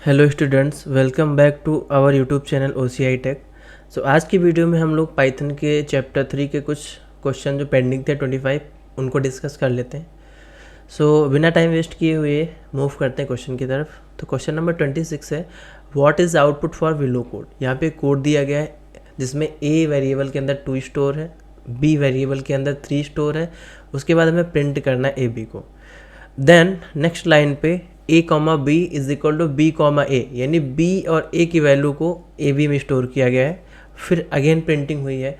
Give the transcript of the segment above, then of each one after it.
Hello students, welcome back to our YouTube channel OCI tech. सो आज की video में हम लोग पाइथन के चैप्टर 3 के कुछ क्वेश्चन जो पेंडिंग थे 25 उनको डिस्कस कर लेते हैं। सो बिना टाइम वेस्ट किए हुए मूव करते हैं क्वेश्चन की तरफ। तो क्वेश्चन नंबर 26 है, what is output for willow code. यहाँ पे कोड दिया गया है जिसमें A वेरिएबल के अंदर 2 स्टोर है, B वेरिएबल के अंदर 3 स्टोर है, उसके बाद हमें प्रिंट करना है AB को। देन नेक्स्ट लाइन पे A, B is equal to B, A, यानी B और A की वैल्यू को AB में स्टोर किया गया है, फिर अगेन प्रिंटिंग हुई है।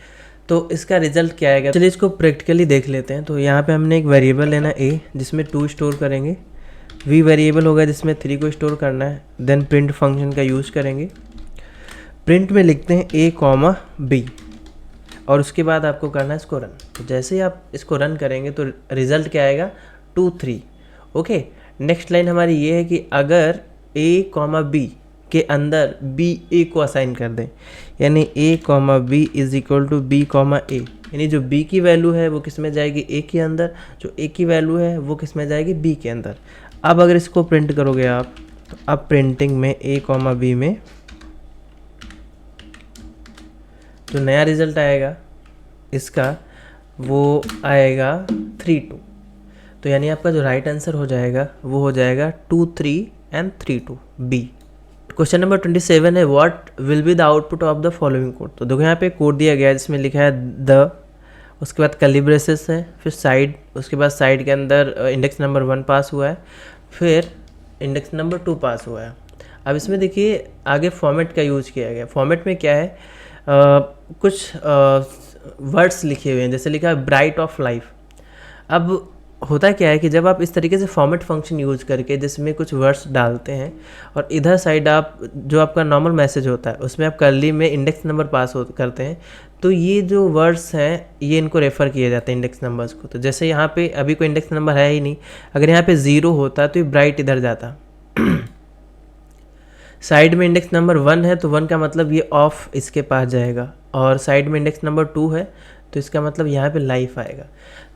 तो इसका रिजल्ट क्या आएगा, चलिए इसको प्रैक्टिकली देख लेते हैं। तो यहाँ पे हमने एक वेरिएबल लेना A जिसमें 2 स्टोर करेंगे, V वेरिएबल होगा जिसमें 3 को स्टोर करना है। देन प्रिंट फंक्शन का यूज़ करेंगे, प्रिंट में लिखते हैं A, B और उसके बाद आपको करना है इसको रन। तो जैसे ही आप इसको रन करेंगे तो रिजल्ट क्या आएगा, 2, 3। ओके, नेक्स्ट लाइन हमारी ये है कि अगर A, B के अंदर B, A को असाइन कर दें, यानी A, B is equal to B, A, यानी जो B की वैल्यू है वो किस में जाएगी, A के अंदर, जो A की वैल्यू है वो किस में जाएगी, B के अंदर। अब अगर इसको प्रिंट करोगे आप, तो अब प्रिंटिंग में A, B में जो नया रिजल्ट आएगा इसका वो आएगा 3, 2। तो यानी आपका जो राइट आंसर हो जाएगा वो हो जाएगा 2, 3 एंड 3, 2 B। क्वेश्चन नंबर 27 है, what will be the output of the following code. तो देखो यहाँ पे कोड दिया गया है जिसमें लिखा है द, उसके बाद कर्ली ब्रेसेस है, फिर साइड, उसके बाद साइड के अंदर इंडेक्स नंबर 1 पास हुआ है, फिर इंडेक्स नंबर 2 पास हुआ है। अब इसमें देखिए आगे फॉर्मेट का यूज़ किया गया। फॉर्मेट में क्या है, कुछ वर्ड्स लिखे हुए हैं, जैसे लिखा है ब्राइट ऑफ लाइफ। अब होता क्या है कि जब आप इस तरीके से फॉर्मेट फंक्शन यूज़ करके जिसमें कुछ वर्ड्स डालते हैं और इधर साइड आप जो आपका नॉर्मल मैसेज होता है उसमें आप कर्ली में इंडेक्स नंबर पास करते हैं, तो ये जो वर्ड्स हैं ये इनको रेफ़र किए जाते हैं इंडेक्स नंबर्स को। तो जैसे यहाँ पे अभी कोई इंडेक्स नंबर है ही नहीं, अगर यहाँ पे 0 होता तो ये ब्राइट इधर जाता। साइड में इंडेक्स नंबर 1 है तो 1 का मतलब ये ऑफ इसके पास जाएगा, और साइड में इंडेक्स नंबर 2 है तो इसका मतलब यहाँ पे लाइफ आएगा।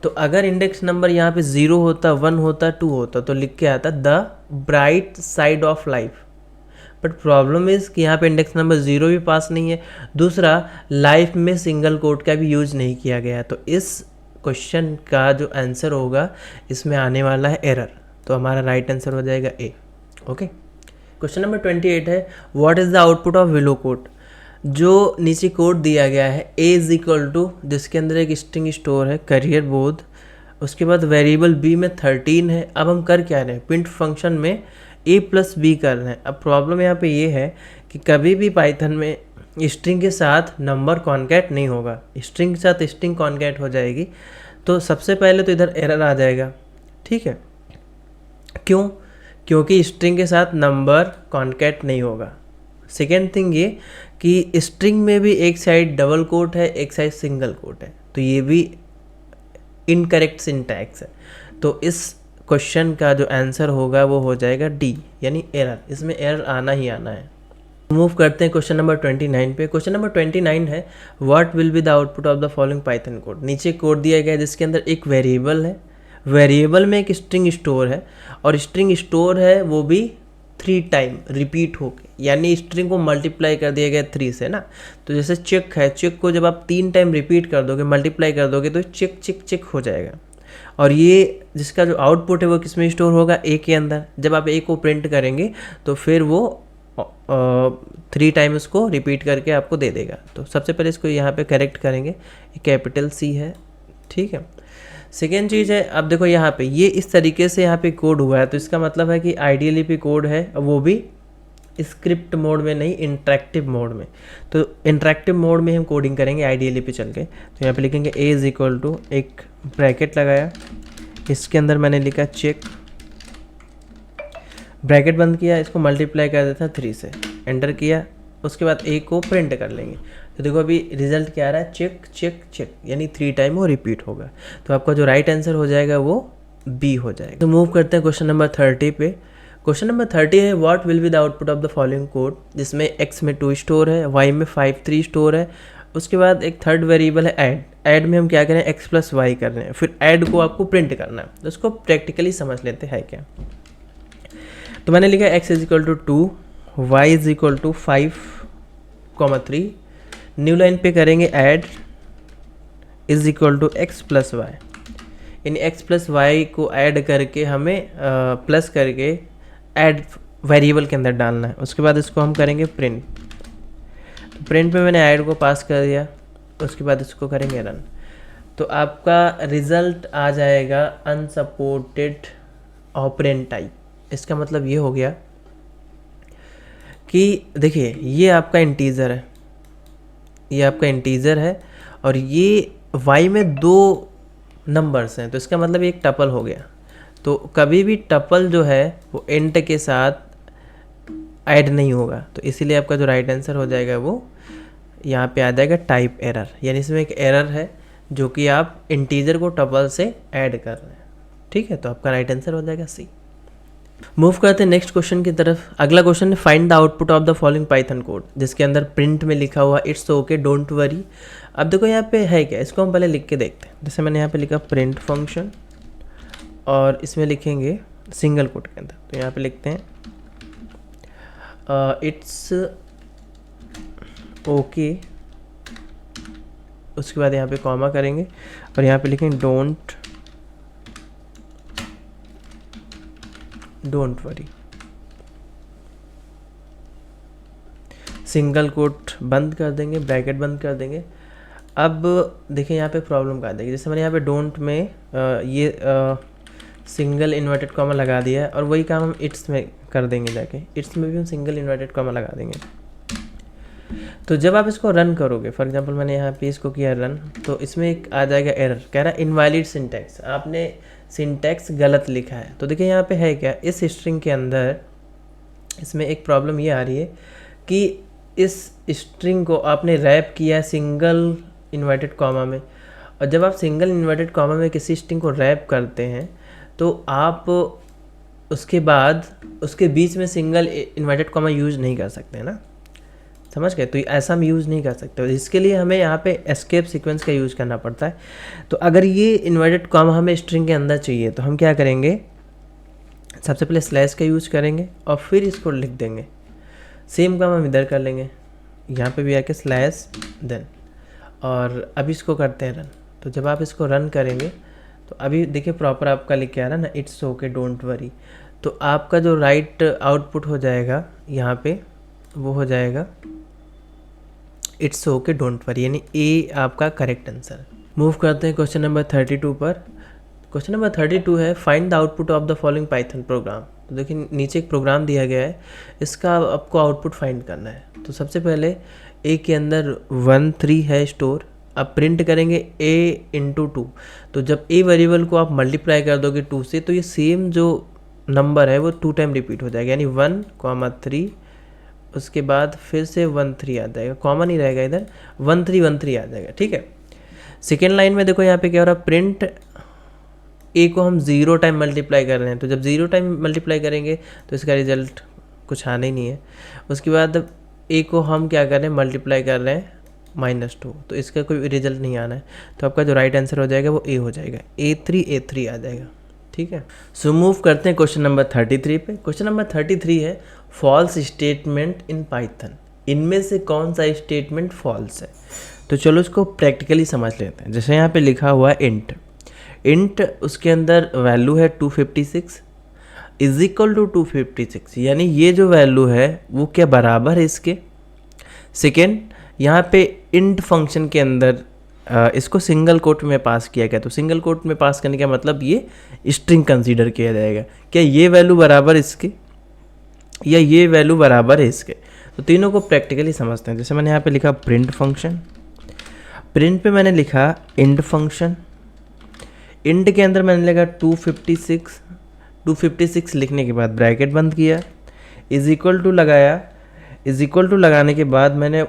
तो अगर इंडेक्स नंबर यहाँ पे 0 होता, 1 होता, 2 होता तो लिख के आता the bright side of life. But problem is कि यहाँ पे इंडेक्स नंबर 0 भी पास नहीं है, दूसरा लाइफ में सिंगल कोट का भी यूज नहीं किया गया है। तो इस क्वेश्चन का जो आंसर होगा इसमें आने वाला है एरर, तो हमारा राइट आंसर हो जाएगा A। ओके, क्वेश्चन नंबर 28 है, what is the output of willow code. जो नीचे कोड दिया गया है A इज इक्वल टू, जिसके अंदर एक स्ट्रिंग स्टोर है करियर बोध, उसके बाद वेरिएबल B में 13 है। अब हम कर क्या रहे हैं, प्रिंट फंक्शन में A प्लस B कर रहे हैं। अब प्रॉब्लम यहाँ पे ये है कि कभी भी पाइथन में स्ट्रिंग के साथ नंबर कॉन्कैट नहीं होगा, स्ट्रिंग के साथ स्ट्रिंग कॉन्कैट हो जाएगी। तो सबसे पहले तो इधर एरर आ जाएगा, ठीक है, क्यों, क्योंकि स्ट्रिंग के साथ नंबर कॉन्कैट नहीं होगा। सेकेंड थिंग ये कि स्ट्रिंग में भी एक साइड डबल कोट है, एक साइड सिंगल कोट है, तो ये भी इनकरेक्ट सिंटैक्स है। तो इस क्वेश्चन का जो आंसर होगा वो हो जाएगा D, यानी एरर। इसमें एरर आना ही आना है। मूव करते हैं क्वेश्चन नंबर 29 पे। क्वेश्चन नंबर 29 है, what will be the output of the following Python code. नीचे कोड दिया गया है जिसके अंदर एक वेरिएबल है, वेरिएबल में एक स्ट्रिंग स्टोर है, और स्ट्रिंग स्टोर है वो भी 3 टाइम रिपीट होके, यानी स्ट्रिंग को मल्टीप्लाई कर दिया गया 3 से ना। तो जैसे चेक है, चेक को जब आप 3 टाइम रिपीट कर दोगे, मल्टीप्लाई कर दोगे तो चेक चेक चेक हो जाएगा। और ये जिसका जो आउटपुट है वो किस में स्टोर होगा, A के अंदर। जब आप A को प्रिंट करेंगे तो फिर वो 3 टाइम उसको रिपीट करके आपको दे देगा। तो सबसे पहले इसको यहाँ पे करेक्ट करेंगे, कैपिटल C है, ठीक है। सेकेंड चीज़ है, अब देखो यहाँ पे ये इस तरीके से यहाँ पे कोड हुआ है, तो इसका मतलब है कि आइडियली पे कोड है, वो भी स्क्रिप्ट मोड में नहीं, इंटरेक्टिव मोड में। तो इंटरेक्टिव मोड में हम कोडिंग करेंगे आइडियली पे चल के। तो यहाँ पे लिखेंगे A इज इक्वल टू, एक ब्रैकेट लगाया, इसके अंदर मैंने लिखा चेक, ब्रैकेट बंद किया, इसको मल्टीप्लाई कर देता 3 से, एंटर किया, उसके बाद A को प्रिंट कर लेंगे। तो देखो अभी रिजल्ट क्या आ रहा है, चेक चेक चेक, यानी 3 टाइम वो रिपीट होगा। तो आपका जो राइट आंसर हो जाएगा वो B हो जाएगा। तो मूव करते हैं क्वेश्चन नंबर 30 पे। क्वेश्चन नंबर 30 है, what will be the output of the following code, जिसमें X में 2 स्टोर है, Y में 5, 3 स्टोर है, उसके बाद एक थर्ड वेरिएबल है ऐड। ऐड में हम क्या करें, X प्लस वाई कर रहे हैं, फिर ऐड को आपको प्रिंट करना है। तो इसको प्रैक्टिकली समझ लेते हैं क्या। तो मैंने लिखा x is equal to 2, y is equal to 5,3, new line पे करेंगे add is equal to x plus Y, यानी x प्लस वाई को ऐड करके हमें प्लस करके ऐड वेरिएबल के अंदर डालना है। उसके बाद इसको हम करेंगे प्रिंट, तो प्रिंट पे मैंने ऐड को पास कर दिया, उसके बाद इसको करेंगे रन, तो आपका रिज़ल्ट आ जाएगा अनसपोर्टेड ऑपरेंड टाइप। इसका मतलब ये हो गया कि देखिए ये आपका इंटीज़र है, ये आपका इंटीज़र है और ये y में 2 नंबर्स हैं, तो इसका मतलब एक टपल हो गया। तो कभी भी टपल जो है वो इंट के साथ ऐड नहीं होगा, तो इसीलिए आपका जो राइट आंसर हो जाएगा वो यहाँ पे आ जाएगा टाइप एरर, यानी इसमें एक एरर है जो कि आप इंटीजर को टपल से ऐड कर रहे हैं। ठीक है, तो आपका राइट आंसर हो जाएगा सी। मूव करते हैं नेक्स्ट क्वेश्चन की तरफ। अगला क्वेश्चन है find the output of the following Python code, जिसके अंदर प्रिंट में लिखा हुआ इट्स ओके डोंट वरी। अब देखो यहाँ पे है क्या, इसको हम पहले लिख के देखते हैं। जैसे मैंने यहाँ पे लिखा प्रिंट फंक्शन और इसमें लिखेंगे सिंगल कोट के अंदर, तो यहाँ पे लिखते हैं इट्स ओके, उसके बाद यहाँ पे कॉमा करेंगे और यहाँ पे लिखेंगे डोंट वरी, सिंगल कोट बंद कर देंगे, ब्रैकेट बंद कर देंगे। अब देखिए यहाँ पे प्रॉब्लम का देगी, जैसे मैंने यहाँ पे डोंट में ये सिंगल इन्वर्टेड कॉमा लगा दिया है और वही काम हम इट्स में कर देंगे, जाके इट्स में भी हम सिंगल इन्वर्टेड कॉमा लगा देंगे। तो जब आप इसको रन करोगे, फॉर एग्जांपल मैंने यहाँ पे इसको किया रन, तो इसमें एक आ जाएगा एरर, कह रहा है इनवैलिड सिंटैक्स, आपने सिंटैक्स गलत लिखा है। तो देखिए यहाँ पे है क्या, इस स्ट्रिंग के अंदर इसमें एक प्रॉब्लम ये आ रही है कि इस स्ट्रिंग को आपने रैप किया सिंगल इन्वर्टेड कॉमा में, और जब आप सिंगल इन्वर्टेड कॉमा में किसी स्ट्रिंग को रैप करते हैं तो आप उसके बाद उसके बीच में सिंगल इन्वर्टेड कॉमा यूज़ नहीं कर सकते, है ना, समझ गए। तो ऐसा हम यूज़ नहीं कर सकते, इसके लिए हमें यहाँ पे एस्केप सीक्वेंस का यूज़ करना पड़ता है। तो अगर ये इन्वर्टेड कॉमा हमें स्ट्रिंग के अंदर चाहिए तो हम क्या करेंगे, सबसे पहले स्लैश का यूज़ करेंगे और फिर इसको लिख देंगे। सेम काम हम इधर कर लेंगे, यहाँ पे भी आके स्लैश देन, और अभी इसको करते हैं रन। तो जब आप इसको रन करेंगे तो अभी देखिए प्रॉपर आपका लिख के आ रहा है ना, इट्स ओके डोंट वरी। तो आपका जो राइट आउटपुट हो जाएगा यहाँ पे वो हो जाएगा इट्स ओके डोंट वरी, यानी ए आपका करेक्ट आंसर। मूव करते हैं क्वेश्चन नंबर 32 पर। क्वेश्चन नंबर 32 है find the output of the following Python programme. तो देखिए नीचे एक प्रोग्राम दिया गया है, इसका आपको आउटपुट फाइंड करना है। तो सबसे पहले ए के अंदर 1 3 है स्टोर, अब प्रिंट करेंगे ए इंटू 2। तो जब ए वेरिएबल को आप मल्टीप्लाई कर दोगे 2 से, तो ये सेम जो नंबर है वो 2 टाइम रिपीट हो जाएगा, यानी 1 3, उसके बाद फिर से 1 3 आ जाएगा, कॉमन ही रहेगा इधर, 1 3 1 3 आ जाएगा। ठीक है, सेकेंड लाइन में देखो यहाँ पे क्या हो रहा है, प्रिंट ए को हम 0 टाइम मल्टीप्लाई कर रहे हैं, तो जब 0 टाइम मल्टीप्लाई करेंगे तो इसका रिजल्ट कुछ आना ही नहीं है। उसके बाद ए को हम क्या कर रहे हैं, मल्टीप्लाई कर रहे हैं -2, तो इसका कोई रिजल्ट नहीं आना है। तो आपका जो राइट आंसर हो जाएगा वो ए हो जाएगा, A3 आ जाएगा। ठीक है, सो मूव करते हैं क्वेश्चन नंबर 33 पे। क्वेश्चन नंबर 33 है फॉल्स स्टेटमेंट इन पाइथन, इनमें से कौन सा स्टेटमेंट फॉल्स है। तो चलो इसको प्रैक्टिकली समझ लेते हैं। जैसे यहाँ पे लिखा हुआ है इंट उसके अंदर वैल्यू है 256 इज इक्वल टू 256, यानी ये जो वैल्यू है वो क्या बराबर है इसके। सेकेंड, यहाँ पे इंट फंक्शन के अंदर इसको सिंगल कोट में पास किया गया, तो सिंगल कोट में पास करने का मतलब ये स्ट्रिंग कंसीडर किया जाएगा, क्या ये वैल्यू बराबर इसके या ये वैल्यू बराबर है इसके। तो तीनों को प्रैक्टिकली समझते हैं। जैसे मैंने यहाँ पे लिखा प्रिंट फंक्शन, प्रिंट पे मैंने लिखा इंट फंक्शन, इंट के अंदर मैंने लिखा 256 लिखने के बाद ब्रैकेट बंद किया, इज इक्वल टू लगाया, इज इक्वल टू लगाने के बाद मैंने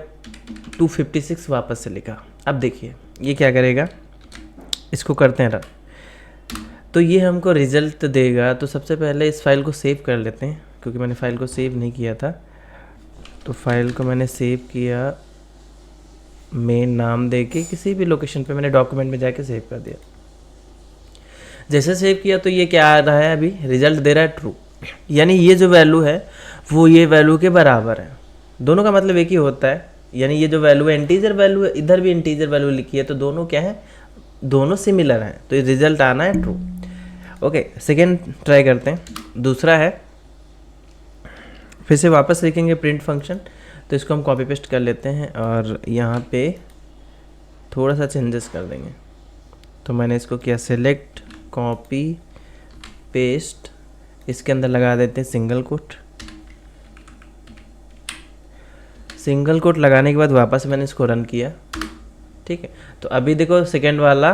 256 वापस से लिखा। अब देखिए ये क्या करेगा, इसको करते हैं रन, तो ये हमको रिजल्ट देगा। तो सबसे पहले इस फाइल को सेव कर लेते हैं, क्योंकि मैंने फाइल को सेव नहीं किया था। तो फाइल को मैंने सेव किया मेन नाम देके, किसी भी लोकेशन पे मैंने डॉक्यूमेंट में जाके सेव कर दिया। जैसे सेव किया तो ये क्या आ रहा है, अभी रिजल्ट दे रहा है ट्रू, यानी ये जो वैल्यू है वो ये वैल्यू के बराबर है। दोनों का मतलब एक ही होता है, यानी ये जो वैल्यू है इंटीजर वैल्यू है, इधर भी इंटीजर वैल्यू लिखी है, तो दोनों क्या है, दोनों सिमिलर हैं, तो ये रिजल्ट आना है ट्रू। ओके, सेकेंड ट्राई करते हैं। दूसरा है, फिर से वापस लिखेंगे प्रिंट फंक्शन, तो इसको हम कॉपी पेस्ट कर लेते हैं और यहाँ पे थोड़ा सा चेंजेस कर देंगे। तो मैंने इसको किया सेलेक्ट, कॉपी पेस्ट, इसके अंदर लगा देते हैं सिंगल कोट। सिंगल कोट लगाने के बाद वापस मैंने इसको रन किया, ठीक है। तो अभी देखो सेकेंड वाला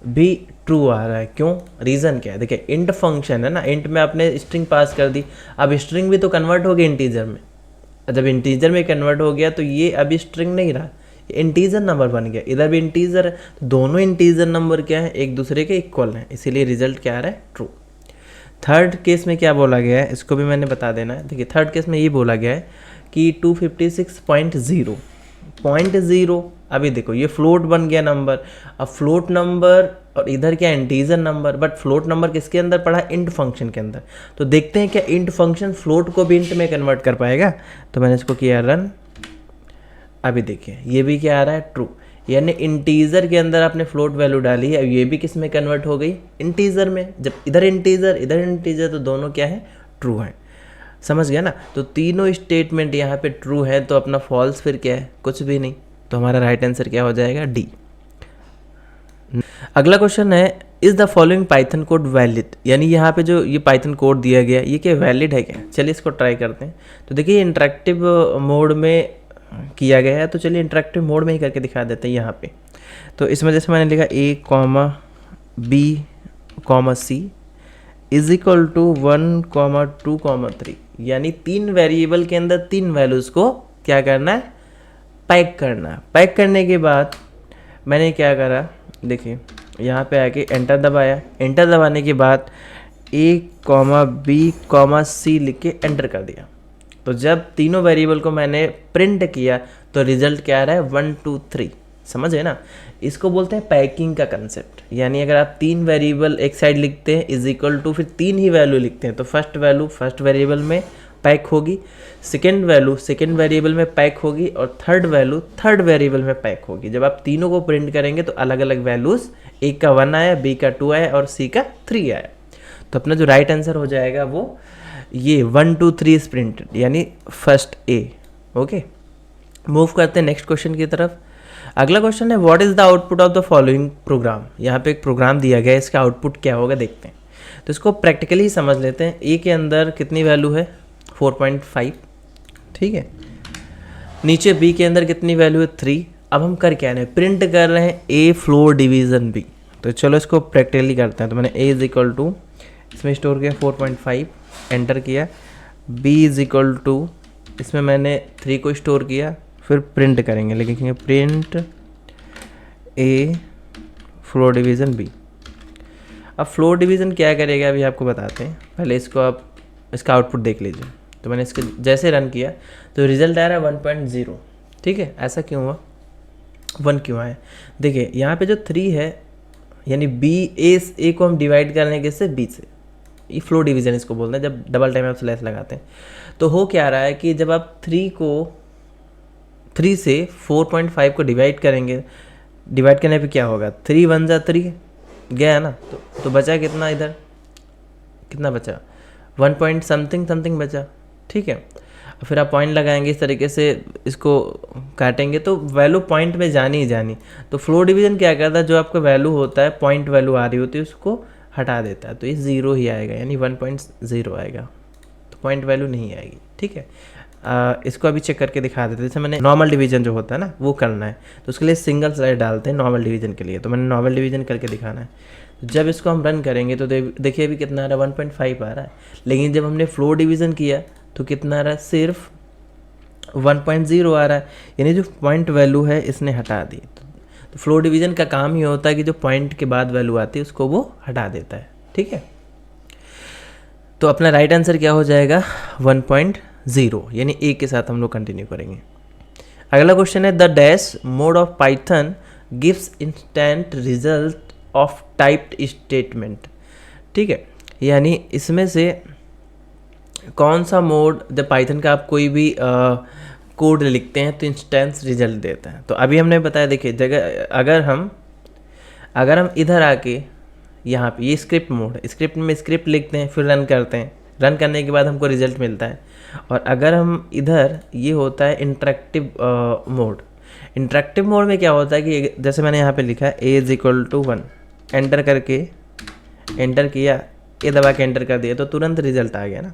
भी ट्रू आ रहा है, क्यों, रीज़न क्या है, देखिए इंट फंक्शन है ना, इंट में आपने स्ट्रिंग पास कर दी, अब स्ट्रिंग भी तो कन्वर्ट हो गई इंटीजर में, जब इंटीजर में कन्वर्ट हो गया तो ये अभी स्ट्रिंग नहीं रहा, इंटीजर नंबर बन गया, इधर भी इंटीजर है, तो दोनों इंटीजर नंबर क्या है, एक दूसरे के इक्वल हैं, इसीलिए रिजल्ट क्या आ रहा है, ट्रू। थर्ड केस में क्या बोला गया है, इसको भी मैंने बता देना है। देखिए थर्ड केस में ये बोला गया है कि 256.0, अभी देखो ये फ्लोट बन गया नंबर, अब फ्लोट नंबर और इधर क्या integer number, but float number किसके अंदर पड़ा, इंट फंक्शन के अंदर। तो देखते हैं क्या इंट फंक्शन फ्लोट को भी इंट में कन्वर्ट कर पाएगा। तो मैंने इसको किया रन, अभी देखिए ये भी क्या आ रहा है, ट्रू, यानी इंटीजर के अंदर आपने फ्लोट वैल्यू डाली है, अब ये भी किस में कन्वर्ट हो गई, इंटीजर में। जब इधर इंटीजर तो दोनों क्या है, ट्रू है। समझ गया ना, तो तीनों स्टेटमेंट यहाँ पे ट्रू है, तो अपना फॉल्स फिर क्या है, कुछ भी नहीं, तो हमारा राइट आंसर क्या हो जाएगा, डी। अगला क्वेश्चन है, is the following Python code valid, यानी यहाँ पे जो ये पाइथन कोड दिया गया ये क्या वैलिड है क्या। चलिए इसको ट्राई करते हैं। तो देखिए इंटरेक्टिव मोड में किया गया है, तो चलिए इंटरेक्टिव मोड में ही करके दिखा देते हैं यहाँ पे। तो इसमें जैसे मैंने लिखा a, b, c is equal to 1, 2, 3, यानी 3 वेरिएबल के अंदर 3 वैल्यूज़ को क्या करना है, पैक करना है। पैक करने के बाद मैंने क्या करा, देखिए यहाँ पे आके एंटर दबाया, एंटर दबाने के बाद a, b, c लिख के एंटर कर दिया। तो जब तीनों वेरिएबल को मैंने प्रिंट किया तो रिजल्ट क्या आ रहा है, 1, 2, 3, समझ है ना। इसको बोलते हैं पैकिंग का कंसेप्ट, यानी अगर आप 3 वेरिएबल एक साइड लिखते हैं इज इक्वल टू फिर 3 ही वैल्यू लिखते हैं, तो फर्स्ट वैल्यू फर्स्ट वेरिएबल में पैक होगी, सेकेंड वैल्यू सेकेंड वेरिएबल में पैक होगी और थर्ड वैल्यू थर्ड वेरिएबल में पैक होगी। जब आप तीनों को प्रिंट करेंगे तो अलग अलग वैल्यूज़, ए का 1 आया, बी का 2 आया और सी का 3 आया। तो अपना जो राइट आंसर हो जाएगा वो ये 1, 2, 3 इज प्रिंटेड, यानी फर्स्ट ए। ओके, मूव करते हैं नेक्स्ट क्वेश्चन की तरफ। अगला क्वेश्चन है, what is the output of the following programme. यहाँ पे एक प्रोग्राम दिया गया है, इसका आउटपुट क्या होगा देखते हैं। तो इसको प्रैक्टिकली समझ लेते हैं। ए के अंदर कितनी वैल्यू है, 4.5, ठीक है। नीचे बी के अंदर कितनी वैल्यू है, 3। अब हम कर क्या रहे हैं, प्रिंट कर रहे हैं ए फ्लोर डिवीज़न बी। तो चलो इसको प्रैक्टिकली करते हैं। तो मैंने ए इज इक्वल टू, इसमें स्टोर किया 4.5, एंटर किया, b इज इक्वल टू, इसमें मैंने 3 को स्टोर किया, फिर प्रिंट करेंगे, लिखेंगे print a floor division b। अब फ्लोर डिवीज़न क्या करेगा अभी आपको बताते हैं, पहले इसको आप इसका आउटपुट देख लीजिए। तो मैंने इसके जैसे रन किया तो रिजल्ट आ रहा है 1.0, ठीक है। ऐसा क्यों हुआ, 1 क्यों आया, देखिए यहाँ पे जो 3 है, यानी ए को हम डिवाइड करेंगे किससे, बी से, ये फ्लो डिवीज़न इसको बोलते हैं, जब डबल टाइम आप स्लैश लगाते हैं। तो हो क्या रहा है कि जब आप 3 से 4.5 को डिवाइड करेंगे, डिवाइड करने पे क्या होगा, 3 1 जा 3 गया ना, तो बचा कितना, इधर कितना बचा, 1 पॉइंट समथिंग बचा, ठीक है। फिर आप पॉइंट लगाएंगे इस तरीके से, इसको काटेंगे तो वैल्यू पॉइंट में जानी ही जानी। तो फ्लो डिवीज़न क्या करता है, जो आपका वैल्यू होता है, पॉइंट वैल्यू आ रही होती है, उसको हटा देता है, तो ये 0 ही आएगा, यानी 1.0 आएगा, तो पॉइंट वैल्यू नहीं आएगी, ठीक है। इसको अभी चेक करके दिखा देते हैं। जैसे मैंने नॉर्मल डिवीज़न जो होता है ना वो करना है, तो उसके लिए सिंगल स्लाइड डालते हैं नॉर्मल डिवीज़न के लिए। तो मैंने नॉर्मल डिवीज़न करके दिखाना है। तो जब इसको हम रन करेंगे तो देखिए अभी कितना आ रहा है, 1.5 आ रहा है। लेकिन जब हमने फ्लो डिवीज़न किया तो कितना आ रहा है, सिर्फ 1.0 आ रहा है, यानी जो पॉइंट वैल्यू है इसने हटा दी। तो फ्लो डिवीज़न का काम ही होता है कि जो पॉइंट के बाद वैल्यू आती है उसको वो हटा देता है, ठीक है। तो अपना राइट आंसर क्या हो जाएगा, 1.0, यानी ए के साथ हम लोग कंटिन्यू करेंगे। अगला क्वेश्चन है, the dash mode of Python gives instant result of typed statement, ठीक है। यानी इसमें से कौन सा मोड जब पाइथन का आप कोई भी कोड लिखते हैं तो इंस्टेंस रिजल्ट देता है। तो अभी हमने बताया, देखिए जगह अगर हम इधर आके यहाँ पे ये स्क्रिप्ट मोड है, स्क्रिप्ट में स्क्रिप्ट लिखते हैं फिर रन करते हैं, रन करने के बाद हमको रिजल्ट मिलता है। और अगर हम इधर, ये होता है इंटरेक्टिव मोड। इंटरेक्टिव मोड में क्या होता है कि जैसे मैंने यहाँ पे लिखा है a = 1, एंटर करके एंटर किया, ये दबा के एंटर कर दिया तो तुरंत रिजल्ट आ गया ना,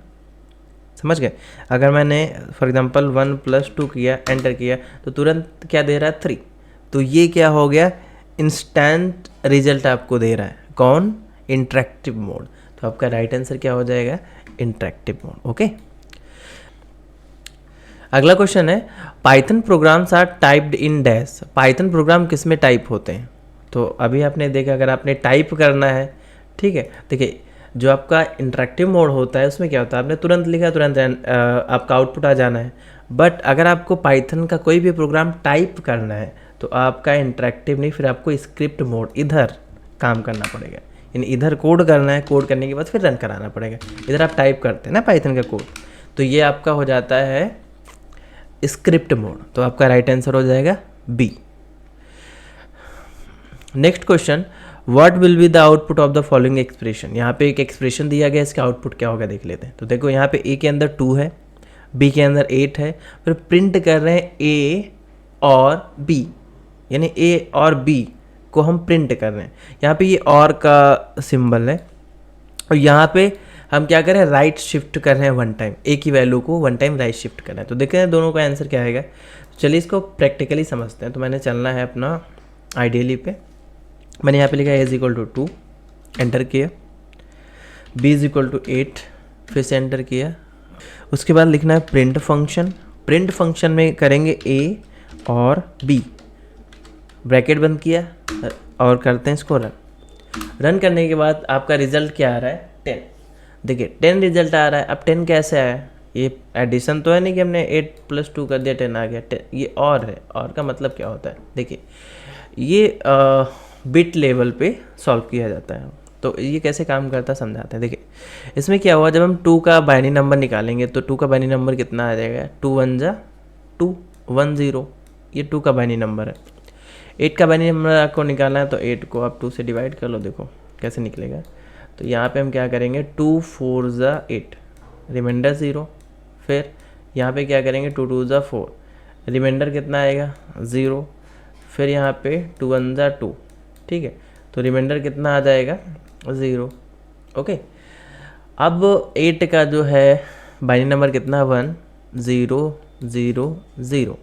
समझ गए। अगर मैंने फॉर एग्जांपल 1 + 2 किया, एंटर किया तो तुरंत क्या दे रहा है 3। तो ये क्या हो गया, इंस्टेंट रिजल्ट आपको दे रहा है। कौन? Interactive mode. तो आपका राइट आंसर क्या हो जाएगा, इंटरेक्टिव मोड। ओके, अगला क्वेश्चन है Python programs are typed in dash. Python program किस में टाइप होते हैं? तो अभी आपने देखा, अगर आपने टाइप करना है, ठीक है, देखिए जो आपका इंटरेक्टिव मोड होता है उसमें क्या होता है, आपने तुरंत लिखा तुरंत आपका आउटपुट आ जाना है। बट अगर आपको पाइथन का कोई भी प्रोग्राम टाइप करना है तो आपका इंटरेक्टिव नहीं, फिर आपको स्क्रिप्ट मोड इधर काम करना पड़ेगा, यानी इधर कोड करना है, कोड करने के बाद फिर रन कराना पड़ेगा। इधर आप टाइप करते हैं ना पाइथन का कोड, तो ये आपका हो जाता है स्क्रिप्ट मोड। तो आपका राइट आंसर हो जाएगा B. Next question, what will be the output of the following expression. यहाँ पे एक एक्सप्रेशन दिया गया, इसका आउटपुट क्या होगा देख लेते हैं। तो देखो यहाँ पे ए के अंदर 2 है, बी के अंदर 8 है, फिर प्रिंट कर रहे हैं ए और बी, यानी ए और बी को हम प्रिंट कर रहे हैं। यहाँ पे ये और का सिंबल है और यहाँ पे हम क्या कर रहे हैं, राइट शिफ्ट कर रहे हैं 1 टाइम, ए की वैल्यू को 1 टाइम राइट शिफ्ट कर रहे हैं। तो देखते हैं दोनों का आंसर क्या आएगा। चलिए इसको प्रैक्टिकली समझते हैं। तो मैंने चलना है अपना आइडियली पे, मैंने यहाँ पे लिखा a = 2, एंटर किया, b = 8, फिर से एंटर किया। उसके बाद लिखना है प्रिंट फंक्शन। प्रिंट फंक्शन में करेंगे a और b, ब्रैकेट बंद किया और करते हैं इसको रन। रन करने के बाद आपका रिजल्ट क्या आ रहा है, 10। देखिए 10 रिजल्ट आ रहा है। अब 10 कैसे आया, ये एडिशन तो है नहीं कि हमने 8 + 2 कर दिया 10 आ गया, 10 ये और है। और का मतलब क्या होता है, देखिए ये बिट लेवल पे सॉल्व किया जाता है। तो ये कैसे काम करता है समझाते हैं। देखिए इसमें क्या हुआ, जब हम 2 का बाइनरी नंबर निकालेंगे तो 2 का बाइनरी नंबर कितना आ जाएगा, 2 × 1 = 2, 1 0, ये 2 का बाइनरी नंबर है। 8 का बाइनरी नंबर आपको निकालना है तो 8 को आप 2 से डिवाइड कर लो, देखो कैसे निकलेगा। तो यहाँ पे हम क्या करेंगे, 2 4 = 8, रिमाइंडर 0। फिर यहाँ पे क्या करेंगे, 2 2 = 4, रिमाइंडर कितना आएगा 0। फिर यहाँ पे 2 1 = 2, ठीक है, तो रिमाइंडर कितना आ जाएगा 0। ओके, अब 8 का जो है बाइनरी नंबर कितना, 1 0 0 0।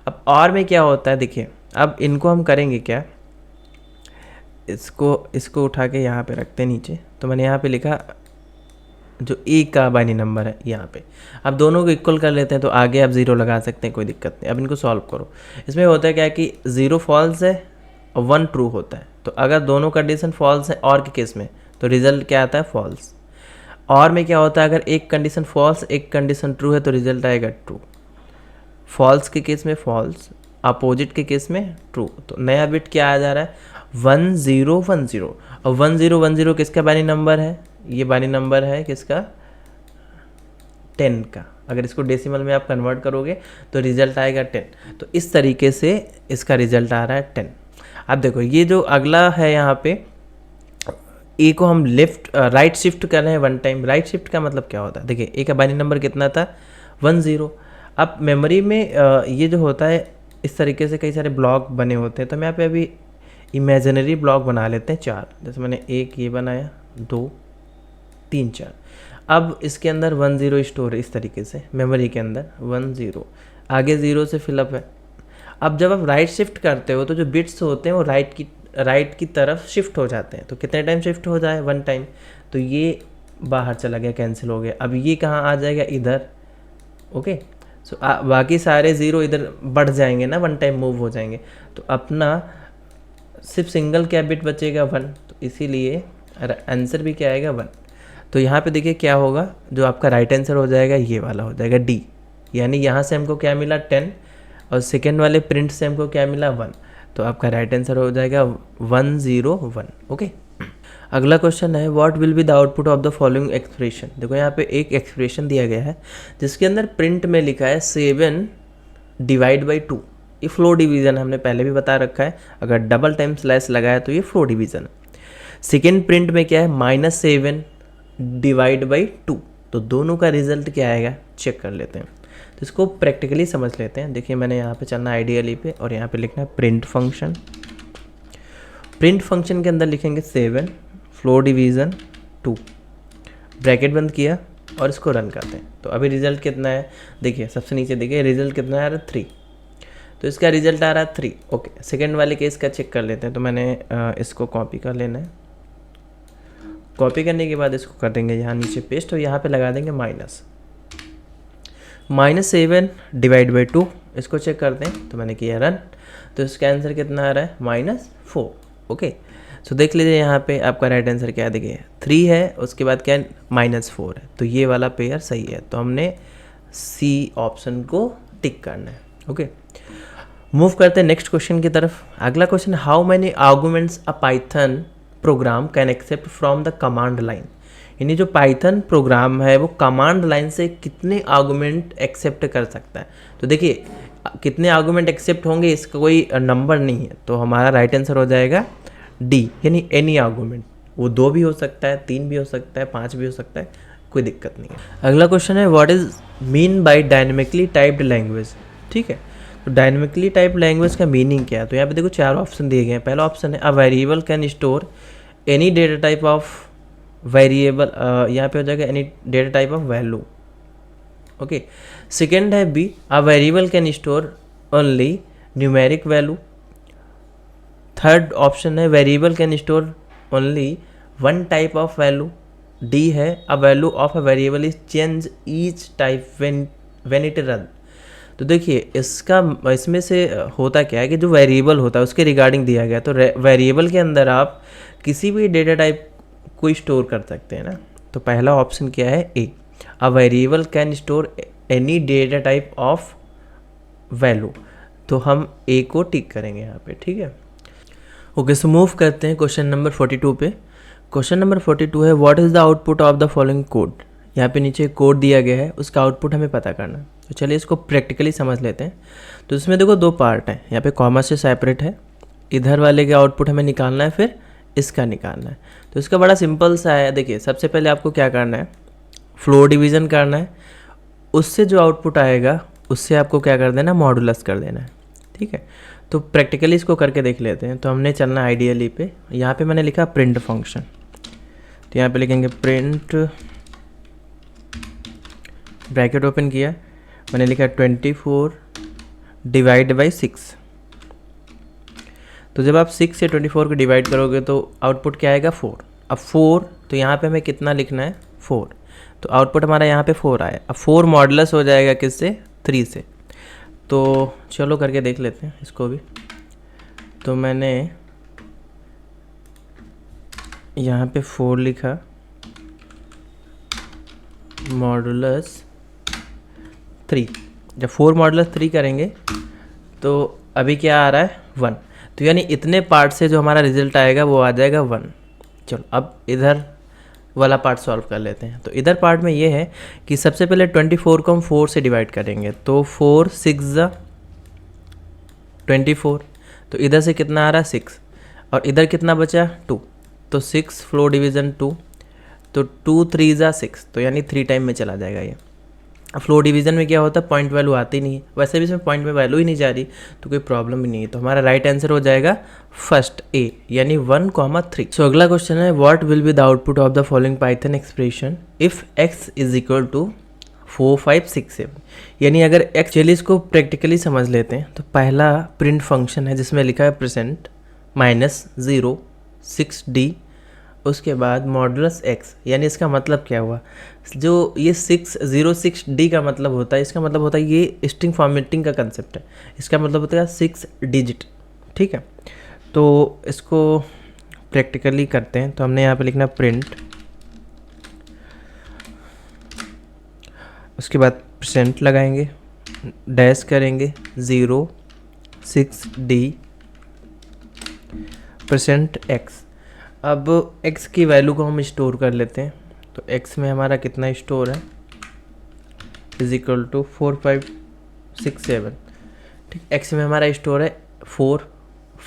अब और में क्या होता है, देखिए अब इनको हम करेंगे क्या, इसको उठा के यहाँ पे रखते हैं नीचे। तो मैंने यहाँ पे लिखा जो ए का बाइनरी नंबर है यहाँ पे। अब दोनों को इक्वल कर लेते हैं, तो आगे आप 0 लगा सकते हैं, कोई दिक्कत नहीं। अब इनको सॉल्व करो। इसमें होता है क्या कि 0 फॉल्स है और 1 ट्रू होता है। तो अगर दोनों कंडीशन फॉल्स है और के केस में, तो रिजल्ट क्या आता है, फॉल्स। और में क्या होता है, अगर एक कंडीशन फॉल्स एक कंडीशन ट्रू है तो रिजल्ट आएगा ट्रू। फॉल्स के केस में फॉल्स, अपोजिट के केस में ट्रू। तो नया बिट क्या आ जा रहा है, 1 0 1 0। और 1 0 1 0 किसका बाइनरी नंबर है, ये बाइनरी नंबर है किसका, 10 का। अगर इसको डेसिमल में आप कन्वर्ट करोगे तो रिजल्ट आएगा 10। तो इस तरीके से इसका रिजल्ट आ रहा है 10। अब देखो ये जो अगला है यहाँ पे, ए को हम राइट शिफ्ट कर रहे हैं 1 टाइम। राइट शिफ्ट का मतलब क्या होता है, देखिए ए का बाइनरी नंबर कितना था, 1 0। अब मेमोरी में ये जो होता है इस तरीके से कई सारे ब्लॉक बने होते हैं। तो हम यहाँ पे अभी इमेजिनरी ब्लॉक बना लेते हैं 4। जैसे मैंने एक ये बनाया, 2 3 4। अब इसके अंदर 1 0 स्टोर है इस तरीके से, मेमोरी के अंदर 1 0, आगे 0 से फिलअप है। अब जब आप राइट शिफ्ट करते हो तो जो बिट्स होते हैं वो राइट की तरफ शिफ्ट हो जाते हैं। तो कितने टाइम शिफ्ट हो जाए, 1 टाइम। तो ये बाहर चला गया, कैंसिल हो गया। अब ये कहाँ आ जाएगा, इधर। ओके, सो बाकी सारे 0 इधर बढ़ जाएंगे ना, 1 टाइम मूव हो जाएंगे। तो अपना सिर्फ सिंगल क्या बिट बचेगा, 1। तो इसीलिए आंसर भी क्या आएगा, 1। तो यहाँ पे देखिए क्या होगा, जो आपका राइट आंसर हो जाएगा ये वाला हो जाएगा डी। यानी यहाँ से हमको क्या मिला 10 और सेकेंड वाले प्रिंट से हमको क्या मिला 1। तो आपका राइट आंसर हो जाएगा 1 0 1। ओके, अगला क्वेश्चन है what will be the output of the following expression. देखो यहाँ पे एक एक्सप्रेशन दिया गया है जिसके अंदर प्रिंट में लिखा है 7 डिवाइड बाई 2। ये फ्लो डिवीज़न हमने पहले भी बता रखा है, अगर डबल टाइम स्लैश लगाया तो ये फ्लो डिवीज़न है। सेकेंड प्रिंट में क्या है -7 डिवाइड बाई 2, तो दोनों का रिजल्ट क्या आएगा चेक कर लेते हैं। तो इसको प्रैक्टिकली समझ लेते हैं। देखिए मैंने यहाँ पे चलना आइडियली पे और यहाँ पे लिखना है प्रिंट फंक्शन। प्रिंट फंक्शन के अंदर लिखेंगे 7 फ्लो डिवीज़न 2, ब्रैकेट बंद किया और इसको रन करते हैं। तो अभी रिजल्ट कितना है, देखिए सबसे नीचे देखिए रिजल्ट कितना आ रहा है 3, तो इसका रिजल्ट आ रहा है 3। ओके, सेकेंड वाले केस का चेक कर लेते हैं। तो मैंने इसको कॉपी कर लेना है, कॉपी करने के बाद इसको कर देंगे यहाँ नीचे पेस्ट और यहाँ पे लगा देंगे -7 डिवाइड बाई 2, इसको चेक करते हैं। तो मैंने किया रन, तो इसका आंसर कितना आ रहा है -4। ओके, सो देख लीजिए यहाँ पे आपका राइट आंसर क्या देखिए 3 है, उसके बाद क्या है -4 है, तो ये वाला पेयर सही है। तो हमने सी ऑप्शन को टिक करना है। ओके, मूव करते हैं नेक्स्ट क्वेश्चन की तरफ। अगला क्वेश्चन, how many arguments a Python program can accept from the command line. यानी जो पाइथन प्रोग्राम है वो कमांड लाइन से कितने आर्गुमेंट एक्सेप्ट कर सकता है। तो देखिए कितने आर्गुमेंट एक्सेप्ट होंगे इसका कोई नंबर नहीं है, तो हमारा राइट आंसर हो जाएगा डी, यानी एनी आर्गुमेंट। वो 2 भी हो सकता है, 3 भी हो सकता है, 5 भी हो सकता है, कोई दिक्कत नहीं है। अगला क्वेश्चन है what is mean by dynamically typed language. ठीक है, तो डायनेमिकली टाइप लैंग्वेज का मीनिंग क्या है। तो यहाँ पे देखो 4 ऑप्शन दिए गए हैं। पहला ऑप्शन है a variable can store any data type of variable, यहाँ पे हो जाएगा any data type of value. Okay, second है B a variable can store only numeric value. Third option है variable can store only one type of value. D है a value of a variable is change each type when it run. तो देखिए इसमें से होता क्या है कि जो वेरिएबल होता है उसके रिगार्डिंग दिया गया, तो वेरिएबल के अंदर आप किसी भी डेटा टाइप को स्टोर कर सकते हैं ना। तो पहला ऑप्शन क्या है A, a variable can store any data type of value, तो हम ए को टिक करेंगे यहाँ पे। ठीक है, ओके, सो मूव करते हैं क्वेश्चन नंबर 42 पे। क्वेश्चन नंबर 42 है what is the output of the following code. यहाँ पे नीचे कोड दिया गया है, उसका आउटपुट हमें पता करना है। तो चलिए इसको प्रैक्टिकली समझ लेते हैं। तो इसमें देखो 2 पार्ट हैं, यहाँ पे कॉमा से सेपरेट है, इधर वाले का आउटपुट हमें निकालना है, फिर इसका निकालना है। तो इसका बड़ा सिंपल सा है। देखिए सबसे पहले आपको क्या करना है, फ्लो डिवीज़न करना है, उससे जो आउटपुट आएगा उससे आपको क्या कर देना, मॉडुलस कर देना है। ठीक है, तो प्रैक्टिकली इसको करके देख लेते हैं। तो हमने चलना आइडियली पे, यहाँ पे मैंने लिखा प्रिंट फंक्शन, तो यहाँ पे लिखेंगे प्रिंट, ब्रैकेट ओपन किया, मैंने लिखा 24 डिवाइड बाई 6। तो जब आप 6 से 24 को डिवाइड करोगे तो आउटपुट क्या आएगा 4। अब 4, तो यहाँ पे हमें कितना लिखना है 4, तो आउटपुट हमारा यहाँ पे 4 आया। अब 4 मॉडुलस हो जाएगा किससे, 3 से। तो चलो करके देख लेते हैं इसको भी। तो मैंने यहाँ पे 4 लिखा, मॉडुलस 3। जब 4 मॉडुलस 3 करेंगे तो अभी क्या आ रहा है 1, तो यानी इतने पार्ट से जो हमारा रिजल्ट आएगा वो आ जाएगा 1। चलो अब इधर वाला पार्ट सॉल्व कर लेते हैं। तो इधर पार्ट में ये है कि सबसे पहले 24 को हम 4 से डिवाइड करेंगे, तो 4 6 24, तो इधर से कितना आ रहा है 6, और इधर कितना बचा 2, तो 6 फ्लो डिवीज़न 2, तो 2 3 6, तो यानी 3 टाइम में चला जाएगा ये। अब फ्लो डिवीज़न में क्या होता है, पॉइंट वैल्यू आती नहीं है, वैसे भी इसमें पॉइंट में वैल्यू ही नहीं जा रही, तो कोई प्रॉब्लम ही नहीं है। तो हमारा राइट आंसर हो जाएगा फर्स्ट ए, यानी 1,3। सो अगला क्वेश्चन है what will be the output of the following Python expression if x is equal to 4 5 6 7। यानी अगर x, चलिए इसको प्रैक्टिकली समझ लेते हैं। तो पहला प्रिंट फंक्शन है जिसमें लिखा है % -0 6d, उसके बाद मॉडुलस x, यानी इसका मतलब क्या हुआ, जो ये 606d का मतलब होता है, इसका मतलब होता है ये स्ट्रिंग फॉर्मेटिंग का कंसेप्ट है, इसका मतलब होता है 6 डिजिट। ठीक है, तो इसको प्रैक्टिकली करते हैं। तो हमने यहाँ पे लिखना प्रिंट, उसके बाद % लगाएंगे, डैश करेंगे 0 6d %x, अब x की वैल्यू को हम स्टोर कर लेते हैं। तो x में हमारा कितना स्टोर है, इज इक्वल टू 4 5 6 7। ठीक, x में हमारा स्टोर है 4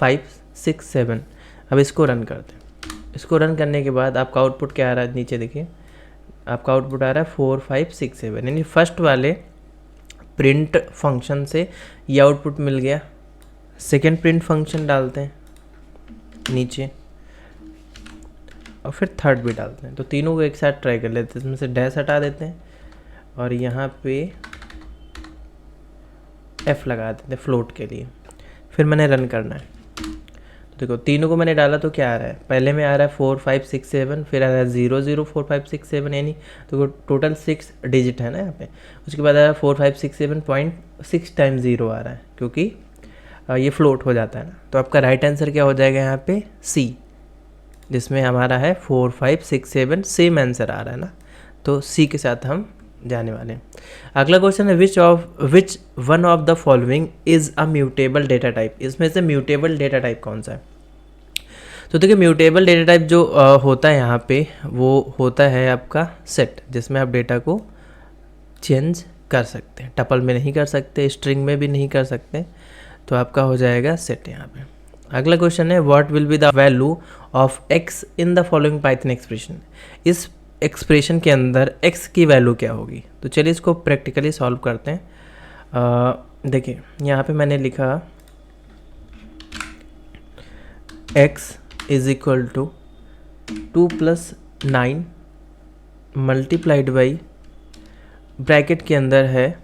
5 6 7। अब इसको रन करते हैं। इसको रन करने के बाद आपका आउटपुट क्या आ रहा है, नीचे देखिए आपका आउटपुट आ रहा है 4 5 6 7, यानी फर्स्ट वाले प्रिंट फंक्शन से ये आउटपुट मिल गया। सेकेंड प्रिंट फंक्शन डालते हैं नीचे और फिर थर्ड भी डालते हैं। तो तीनों को एक साथ ट्राई कर लेते हैं। इसमें से डैश हटा देते हैं और यहाँ पे f लगा देते हैं फ्लोट के लिए। फिर मैंने रन करना है। तो देखो तीनों को मैंने डाला तो क्या आ रहा है, पहले में आ रहा है 4 5 6 7, फिर आ रहा है 0 0 4 5 6 7, यानी तो टोटल 6 डिजिट है ना यहाँ पे। उसके बाद आ रहा है 4 5 6 7.6 टाइम 0 आ रहा है, क्योंकि ये फ्लोट हो जाता है ना। तो आपका राइट आंसर क्या हो जाएगा यहाँ पे, C, जिसमें हमारा है 4 5 6 7, सेम आंसर आ रहा है ना। तो C के साथ हम जाने वाले हैं। अगला क्वेश्चन है which one of the following is a mutable data type. इसमें से म्यूटेबल डेटा टाइप कौन सा है। तो देखिए म्यूटेबल डेटा टाइप जो होता है यहाँ पे वो होता है आपका सेट, जिसमें आप डेटा को चेंज कर सकते हैं, टपल में नहीं कर सकते, स्ट्रिंग में भी नहीं कर सकते। तो आपका हो जाएगा सेट यहाँ पे। अगला क्वेश्चन है what will be the value of x in the following Python expression. इस एक्सप्रेशन के अंदर x की वैल्यू क्या होगी। तो चलिए इसको प्रैक्टिकली सॉल्व करते हैं। देखिए यहाँ पे मैंने लिखा x is equal to 2 + 9 multiplied by, bracket के अंदर है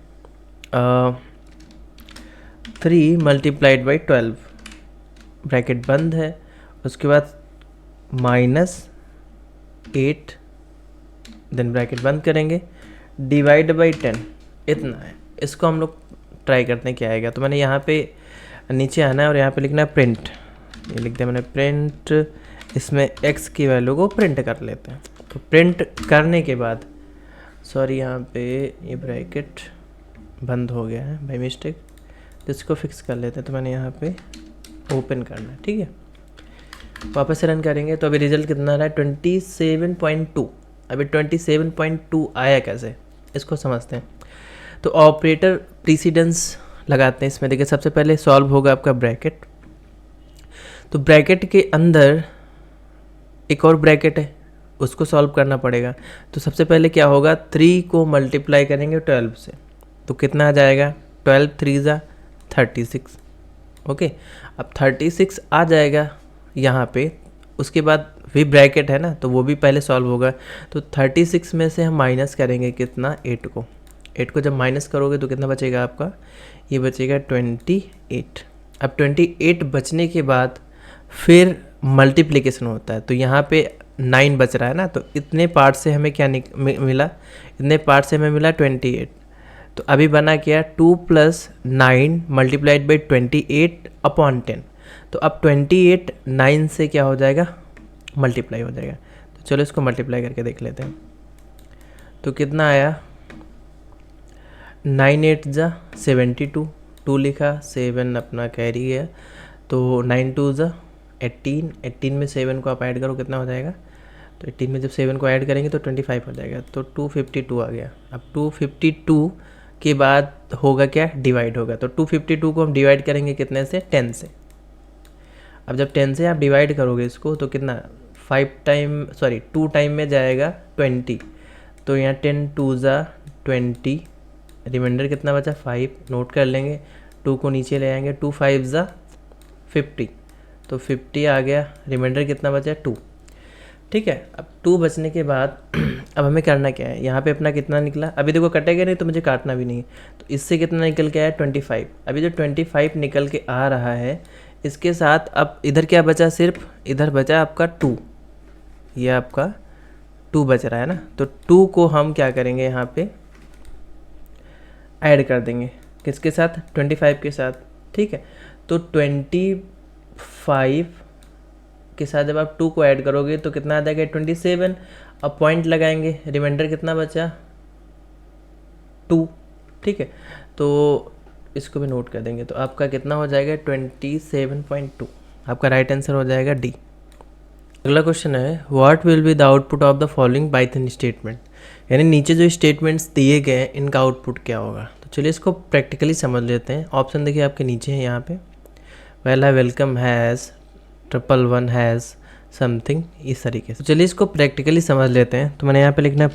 3 मल्टीप्लाइड बाई 12, ब्रैकेट बंद है। उसके बाद -8, देन ब्रैकेट बंद करेंगे, डिवाइड बाई 10, इतना है। इसको हम लोग ट्राई करते हैं क्या आएगा। तो मैंने यहाँ पे नीचे आना है और यहाँ पे लिखना है प्रिंट, ये लिख दिया मैंने प्रिंट। इसमें x की वैल्यू को प्रिंट कर लेते हैं। तो प्रिंट करने के बाद, सॉरी यहाँ पे ये ब्रैकेट बंद हो गया है बाई मिस्टेक, तो इसको फिक्स कर लेते हैं। तो मैंने यहाँ पे ओपन करना है, ठीक है। वापस से रन करेंगे तो अभी रिजल्ट कितना आ रहा है 27.2। अभी 27.2 आया कैसे, इसको समझते हैं। तो ऑपरेटर प्रीसीडेंस लगाते हैं इसमें। देखिए सबसे पहले सॉल्व होगा आपका ब्रैकेट, तो ब्रैकेट के अंदर एक और ब्रैकेट है, उसको सॉल्व करना पड़ेगा। तो सबसे पहले क्या होगा, 3 को मल्टीप्लाई करेंगे 12 से, तो कितना आ जाएगा 12 3 ज़ा 36। ओके, अब 36 आ जाएगा यहाँ पे। उसके बाद भी ब्रैकेट है ना, तो वो भी पहले सॉल्व होगा। तो 36 में से हम माइनस करेंगे कितना, 8 को। 8 को जब माइनस करोगे तो कितना बचेगा आपका, ये बचेगा 28। अब 28 बचने के बाद फिर मल्टीप्लिकेशन होता है। तो यहाँ पे 9 बच रहा है ना, तो इतने पार्ट से हमें क्या मिला, इतने पार्ट से हमें मिला 28। तो अभी बना क्या, 2 + 9 मल्टीप्लाइड बाई 28/10। तो अब 28 9 से क्या हो जाएगा, मल्टीप्लाई हो जाएगा। तो चलो इसको मल्टीप्लाई करके देख लेते हैं। तो कितना आया, 9 8 ज़ा 72, 2 लिखा, 7 अपना कैरी है, तो 9 2 ज़ा 18, 18 में 7 को आप ऐड करो कितना हो जाएगा। तो 18 में जब 7 को ऐड करेंगे तो 25 हो जाएगा। तो 252 आ गया। अब 252 के बाद होगा क्या, डिवाइड होगा। तो 252 को हम डिवाइड करेंगे कितने से, 10 से। अब जब 10 से आप डिवाइड करोगे इसको तो कितना, 2 टाइम में जाएगा 20। तो यहाँ 10 2 ज़ा 20, रिमाइंडर कितना बचा 5, नोट कर लेंगे। 2 को नीचे ले आएंगे, 2 5 ज़ा 50, तो 50 आ गया। रिमाइंडर कितना बचा 2, ठीक है। अब 2 बचने के बाद अब हमें करना क्या है, यहाँ पे अपना कितना निकला, अभी देखो कटेगा नहीं तो मुझे काटना भी नहीं है। तो इससे कितना निकल के आया 25। अभी जो 25 निकल के आ रहा है, इसके साथ अब इधर क्या बचा, सिर्फ इधर बचा आपका 2, ये आपका 2 बच रहा है ना। तो 2 को हम क्या करेंगे, यहाँ पे ऐड कर देंगे, किसके साथ, 25 के साथ, ठीक है। तो 25 के साथ जब आप 2 को ऐड करोगे तो कितना आ जाएगा 27। अब पॉइंट लगाएंगे, रिमाइंडर कितना बचा 2, ठीक है। तो इसको भी नोट कर देंगे। तो आपका कितना हो जाएगा 27.2, आपका राइट आंसर हो जाएगा डी। अगला क्वेश्चन है what will be the output of the following Python statement, यानी नीचे जो स्टेटमेंट्स दिए गए हैं इनका आउटपुट क्या होगा। तो चलिए इसको प्रैक्टिकली समझ लेते हैं। ऑप्शन देखिए आपके नीचे है यहाँ पे, पहला welcome has, triple one has something, इस तरीके से। तो चलिए इसको प्रैक्टिकली समझ लेते हैं। तो मैंने यहाँ पे लिखना है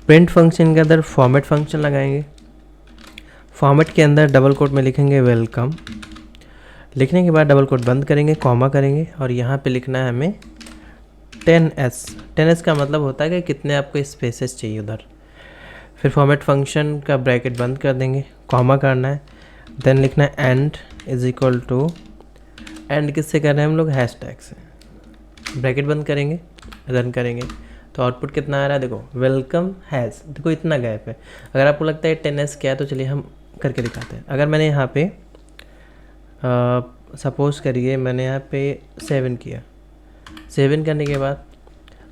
प्रिंट फंक्शन के अंदर फॉर्मेट फंक्शन लगाएंगे, फॉर्मेट के अंदर डबल कोट में लिखेंगे वेलकम, लिखने के बाद डबल कोट बंद करेंगे, कॉमा करेंगे और यहाँ पे लिखना है हमें 10s का मतलब होता है कि कितने आपको स्पेसेस चाहिए उधर। फिर फॉर्मेट फंक्शन का ब्रैकेट बंद कर देंगे, कॉमा करना है, देन लिखना है and is equal to, and किससे कर रहे हैं हम लोग, हैशटैग से, ब्रैकेट बंद करेंगे, रन करेंगे। तो आउटपुट कितना आ रहा है देखो, वेलकम हैज़, देखो इतना गैप है। अगर आपको लगता है 10s क्या है तो चलिए हम करके दिखाते हैं। अगर मैंने यहाँ पे सपोज़ करिए मैंने यहाँ पे 7 किया, 7 करने के बाद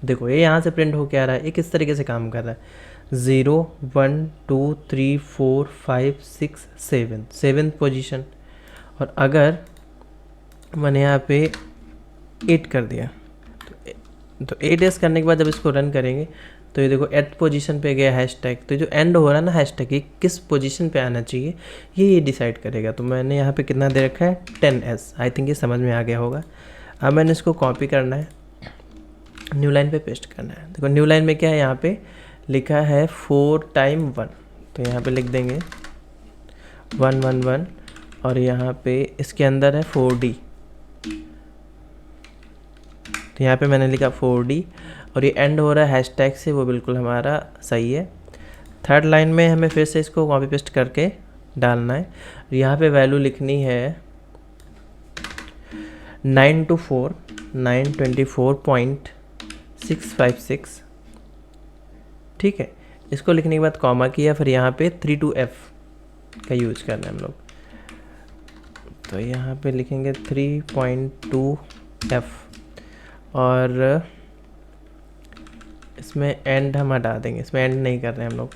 देखो ये यहाँ से प्रिंट हो के आ रहा है, ये किस तरीके से काम कर रहा है, 0 1 2 3 4 5 6 7, 7th पोजीशन। और अगर मैंने यहाँ पे 8 कर दिया तो 8s करने के बाद जब इसको रन करेंगे तो ये देखो 8th पोजीशन पे गया हैशटैग। तो जो एंड हो रहा है ना हैशटैग, ये किस पोजीशन पे आना चाहिए ये डिसाइड करेगा। तो मैंने यहाँ पे कितना दे रखा है, 10s। आई थिंक ये समझ में आ गया होगा। अब मैंने इसको कॉपी करना है, न्यू लाइन पे पेस्ट करना है। देखो न्यू लाइन में क्या है, यहाँ पे लिखा है 4 टाइम 1, तो यहाँ पे लिख देंगे 1 1 1 और यहाँ पे इसके अंदर है 4D, तो यहाँ पे मैंने लिखा 4D और ये एंड हो रहा है हैशटैग से, वो बिल्कुल हमारा सही है। थर्ड लाइन में हमें फिर से इसको कॉपी पेस्ट करके डालना है। यहाँ पे वैल्यू लिखनी है 9 to 4 924.656, ठीक है। इसको लिखने के बाद कॉमा किया, फिर यहाँ पे 3 to F का यूज करना है हम लोग। तो यहाँ पे लिखेंगे 3.2F और इसमें एंड हम हटा देंगे, इसमें एंड नहीं कर रहे हैं हम लोग,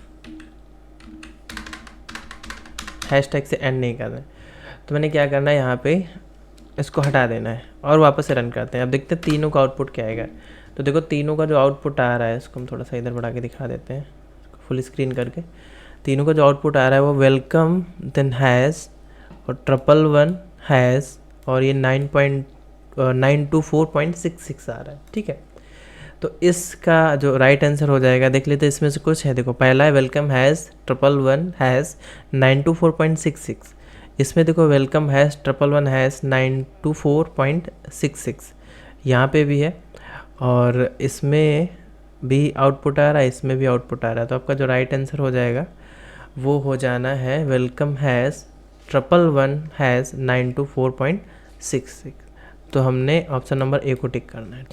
हैशटैग से एंड नहीं कर रहे हैं। तो मैंने क्या करना है, यहाँ पे इसको हटा देना है और वापस से रन करते हैं। अब देखते हैं तीनों का आउटपुट क्या आएगा। तो देखो तीनों का जो आउटपुट आ रहा है, इसको हम थोड़ा सा इधर बढ़ा के दिखा देते हैं फुल स्क्रीन करके। तीनों का जो आउटपुट आ रहा है वो वेलकम, देन हैज़ और ट्रिपल वन हैज़ और ये 924.66 आ रहा है, ठीक है। तो इसका जो राइट आंसर हो जाएगा, देख लेते हैं इसमें से कुछ है। देखो पहला है welcome has, triple one has 924.66, इसमें देखो welcome has, triple one has 924.66, यहाँ पे भी है और इसमें भी आउटपुट आ रहा है, इसमें भी आउटपुट आ रहा है। तो आपका जो राइट आंसर हो जाएगा वो हो जाना है welcome has, triple one has 924.66। तो हमने ऑप्शन नंबर ए को टिक करना है।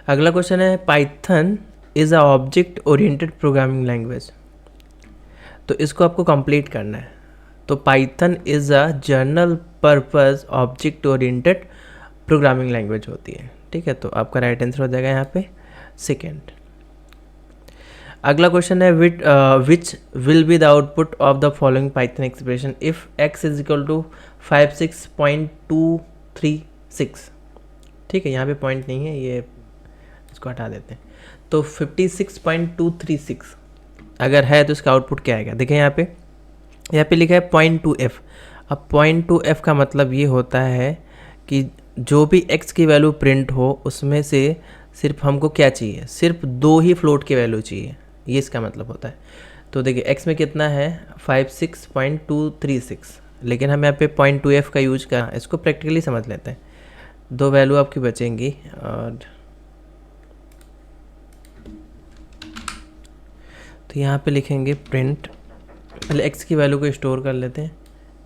अगला क्वेश्चन है Python is a object oriented programming language. तो इसको आपको कंप्लीट करना है। तो Python is a general purpose object oriented programming language होती है, ठीक है। तो आपका राइट आंसर हो जाएगा यहाँ पे सेकेंड। अगला क्वेश्चन है which will be the output of the following Python expression if x is equal to 56.236, ठीक है। यहाँ पे पॉइंट नहीं है, ये इसको हटा देते हैं। तो 56.236 अगर है तो इसका आउटपुट क्या आएगा, देखें यहाँ पे लिखा है 0.2f। अब 0.2f का मतलब ये होता है कि जो भी x की वैल्यू प्रिंट हो उसमें से सिर्फ हमको क्या चाहिए, सिर्फ 2 ही फ्लोट की वैल्यू चाहिए, ये इसका मतलब होता है। तो देखिए x में कितना है 56.236, लेकिन हम यहाँ पे 0.2f का यूज करना, इसको प्रैक्टिकली समझ लेते हैं। 2 वैल्यू आपकी बचेंगी और तो यहाँ पे लिखेंगे प्रिंट, पहले x की वैल्यू को स्टोर कर लेते हैं।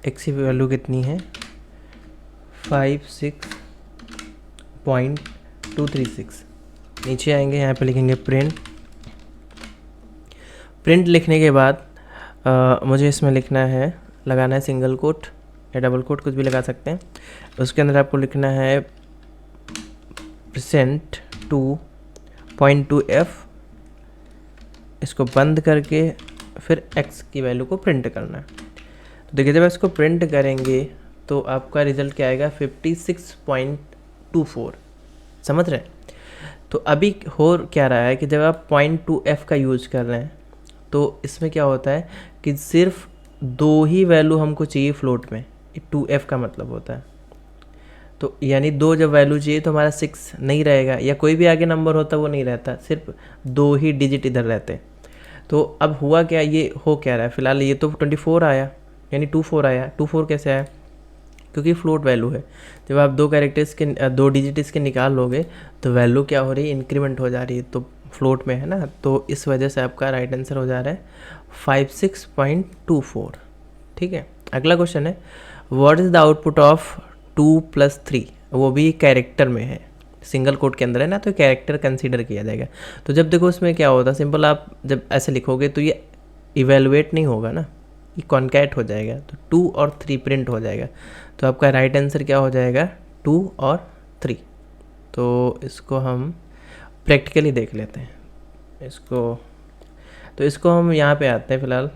x की वैल्यू कितनी है 56.236। नीचे आएंगे, यहाँ पे लिखेंगे प्रिंट लिखने के बाद मुझे इसमें लिखना है, लगाना है सिंगल कोट या डबल कोट, कुछ भी लगा सकते हैं। उसके अंदर आपको लिखना है %2.2f, इसको बंद करके फिर x की वैल्यू को प्रिंट करना है। तो देखिए जब इसको प्रिंट करेंगे तो आपका रिजल्ट क्या आएगा 56.24, समझ रहे हैं? तो अभी हो क्या रहा है कि जब आप 0.2f का यूज कर रहे हैं तो इसमें क्या होता है कि सिर्फ 2 ही वैल्यू हमको चाहिए फ्लोट में, 2f का मतलब होता है। तो यानी 2 जब वैल्यू चाहिए तो हमारा 6 नहीं रहेगा, या कोई भी आगे नंबर होता वो नहीं रहता, सिर्फ 2 ही डिजिट इधर रहते। तो अब हुआ क्या, ये हो क्या रहा है फिलहाल, ये तो 24 आया, यानी 24 आया। 24 कैसे आया? क्योंकि फ्लोट वैल्यू है। जब आप 2 कैरेक्टर्स के 2 डिजिट इसके निकाल लोगे तो वैल्यू क्या हो रही है, इंक्रीमेंट हो जा रही है, तो फ्लोट में है ना, तो इस वजह से आपका राइट आंसर हो जा रहा है 56.24। ठीक है, अगला क्वेश्चन है what is the output of 2 + 3, वो भी कैरेक्टर में है, सिंगल कोट के अंदर है ना, तो कैरेक्टर कंसीडर किया जाएगा। तो जब देखो इसमें क्या होता है, सिंपल आप जब ऐसे लिखोगे तो ये इवेलुएट नहीं होगा ना, ये कॉन्कैट हो जाएगा, तो 2 और 3 प्रिंट हो जाएगा। तो आपका राइट आंसर क्या हो जाएगा, 2 और 3। तो इसको हम प्रैक्टिकली देख लेते हैं इसको। तो इसको हम यहाँ पे आते हैं फिलहाल,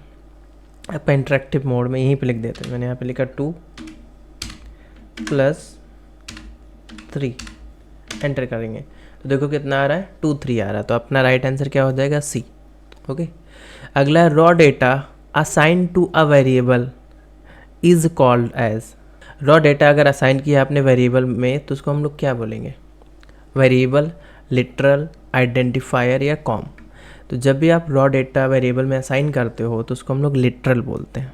आपका इंटरेक्टिव मोड में यहीं पे लिख देते हैं। मैंने यहाँ पे लिखा 2 + 3, एंटर करेंगे तो देखो कितना आ रहा है, 2 3 आ रहा है। तो अपना राइट आंसर क्या हो जाएगा, सी। ओके, अगला raw data assign to a variable is called as. Raw data अगर असाइन किया आपने वेरिएबल में तो उसको हम लोग क्या बोलेंगे, वेरिएबल, लिटरल, आइडेंटिफायर या कॉम। तो जब भी आप रॉ डेटा वेरिएबल में असाइन करते हो तो उसको हम लोग लिटरल बोलते हैं।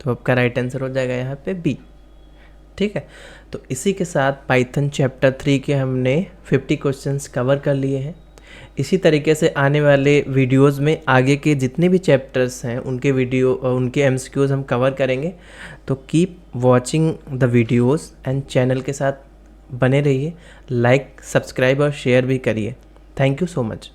तो आपका राइट आंसर हो जाएगा यहाँ पे बी। ठीक है, तो इसी के साथ पाइथन चैप्टर 3 के हमने 50 क्वेश्चंस कवर कर लिए हैं। इसी तरीके से आने वाले वीडियोस में आगे के जितने भी चैप्टर्स हैं उनके एमसीक्यूज हम कवर करेंगे। तो keep watching the videos and channel के साथ बने रहिए, लाइक, सब्सक्राइब और शेयर भी करिए। Thank you so much.